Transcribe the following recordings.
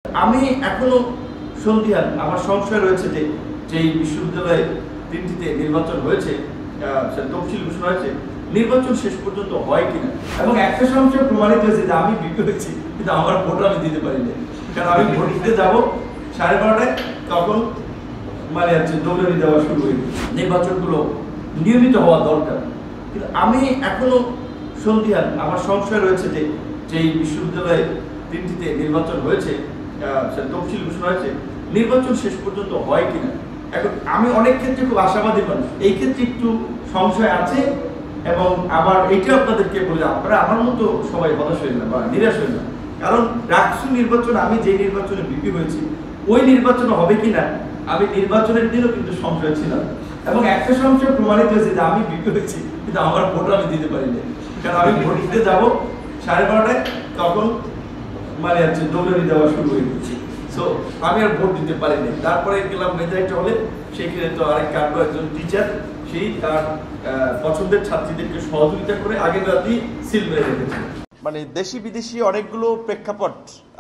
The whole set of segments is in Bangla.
আমি এখনো সন্দিহান, আমার সংশয় রয়েছে যে যেই বিশ্ববিদ্যালয়ে তিনটিতে নির্বাচন হয়েছে, তফসিল ঘোষণা হয়েছে, নির্বাচন শেষ পর্যন্ত হয় কিনা। এবং একটা সংশয় প্রমাণিত হয়েছে যে আমি বিপি হয়েছি, কিন্তু আমার ভোট আমি দিতে পারিনি। কারণ আমি ভোট দিতে যাবো 12:30টায়, তখন মানে হচ্ছে দৌড়ানি দেওয়া শুরু হয়ে গেছে। নির্বাচনগুলো নিয়মিত হওয়া দরকার, কিন্তু আমি এখনো সন্দিহান, আমার সংশয় রয়েছে যে যেই বিশ্ববিদ্যালয়ে তিনটিতে নির্বাচন হয়েছে, তফসিল ঘোষণা হয়েছে, নির্বাচন শেষ পর্যন্ত হয় কিনা। এখন আমি অনেক ক্ষেত্রে খুব আশাবাদী মানুষ, এই ক্ষেত্রে একটু সংশয় আছে। এবং আবার এইটা আপনাদেরকে বলে, আপনারা আমার মতো সবাই হতাশ হয়ে না বা নিরাশ হয়ে না। কারণ ডাকসু নির্বাচন, আমি যে নির্বাচনে বিপি হয়েছি, ওই নির্বাচন হবে কিনা আমি নির্বাচনের দিনও কিন্তু সংশয় ছিলাম। এবং একটা সংশয় প্রমাণিত হয়েছে যে আমি বিপি হয়েছি, কিন্তু আমার ভোট আমি দিতে পারিনি। কারণ আমি ভোট দিতে যাবো 12:30টায়, তখন মানে হচ্ছে দৌড়ানি দেওয়া শুরু হয়ে গেছে। সো আমি আর ভোট দিতে পারিনি। তারপরে গেলাম মেধাইটা হলে, সেখানে তো আরেক কাণ্ড, একজন টিচার সেই তার পছন্দের ছাত্রীদেরকে সহযোগিতা করে আগের রাতেই সিল মেরে রেখেছে। মানে দেশি বিদেশি অনেকগুলো প্রেক্ষাপট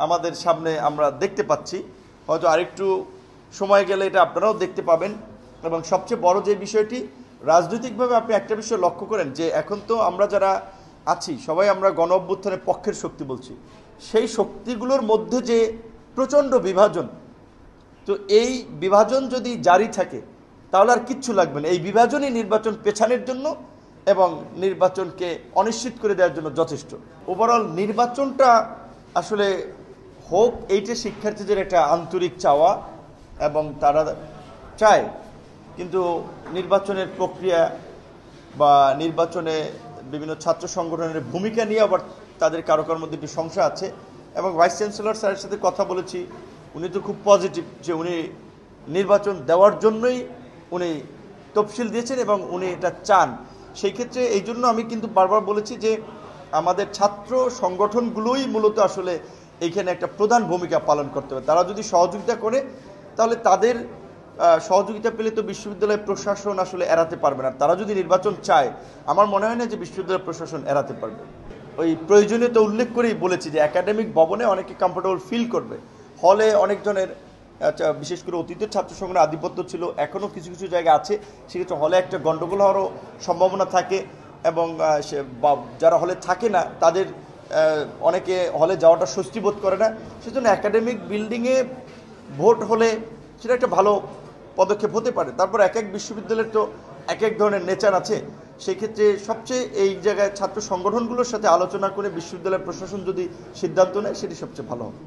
আমাদের সামনে আমরা দেখতে পাচ্ছি। হয়তো আরেকটু সময় গেলে এটা আপনারাও দেখতে পাবেন। এবং সবচেয়ে বড় যে বিষয়টি, রাজনৈতিকভাবে আপনি একটা বিষয় লক্ষ্য করেন যে এখন তো আমরা যারা আছি সবাই আমরা গণ অভ্যুত্থানের পক্ষের শক্তি বলছি। সেই শক্তিগুলোর মধ্যে যে প্রচণ্ড বিভাজন, তো এই বিভাজন যদি জারি থাকে তাহলে আর কিচ্ছু লাগবে না। এই বিভাজনই নির্বাচন পেছানোর জন্য এবং নির্বাচনকে অনিশ্চিত করে দেওয়ার জন্য যথেষ্ট। ওভারঅল নির্বাচনটা আসলে হোক, এইটা শিক্ষার্থীদের একটা আন্তরিক চাওয়া এবং তারা চায়। কিন্তু নির্বাচনের প্রক্রিয়া বা নির্বাচনে বিভিন্ন ছাত্র সংগঠনের ভূমিকা নিয়ে আবার তাদের কারোর মধ্যে একটি সংশয় আছে। এবং ভাইস চ্যান্সেলর স্যারের সাথে কথা বলেছি, উনি তো খুব পজিটিভ যে উনি নির্বাচন দেওয়ার জন্যই উনি তফসিল দিয়েছেন এবং উনি এটা চান। সেই ক্ষেত্রে এই জন্য আমি কিন্তু বারবার বলেছি যে আমাদের ছাত্র সংগঠনগুলোই মূলত আসলে এইখানে একটা প্রধান ভূমিকা পালন করতে হবে। তারা যদি সহযোগিতা করে তাহলে তাদের সহযোগিতা পেলে তো বিশ্ববিদ্যালয় প্রশাসন আসলে এড়াতে পারবে না। তারা যদি নির্বাচন চায়, আমার মনে হয় না যে বিশ্ববিদ্যালয় প্রশাসন এড়াতে পারবে। ওই প্রয়োজনীয়তা উল্লেখ করেই বলেছি যে একাডেমিক ভবনে অনেকে কমফোর্টেবল ফিল করবে। হলে অনেকজনের বিশেষ করে অতীতের ছাত্র সংগঠনের আধিপত্য ছিল, এখনও কিছু কিছু জায়গা আছে, সেক্ষেত্রে হলে একটা গণ্ডগোল হওয়ারও সম্ভাবনা থাকে। এবং যারা হলে থাকে না তাদের অনেকে হলে যাওয়াটা স্বস্তি বোধ করে না। সেজন্য একাডেমিক বিল্ডিংয়ে ভোট হলে সেটা একটা ভালো পদক্ষেপ হতে পারে। তারপর এক এক বিশ্ববিদ্যালয়ের তো এক এক ধরনের নেচার আছে। সেই ক্ষেত্রে সবচেয়ে এই জায়গায় ছাত্র সংগঠনগুলোর সাথে আলোচনা করে বিশ্ববিদ্যালয় প্রশাসন যদি সিদ্ধান্ত নেয় সেটি সবচেয়ে ভালো হবে।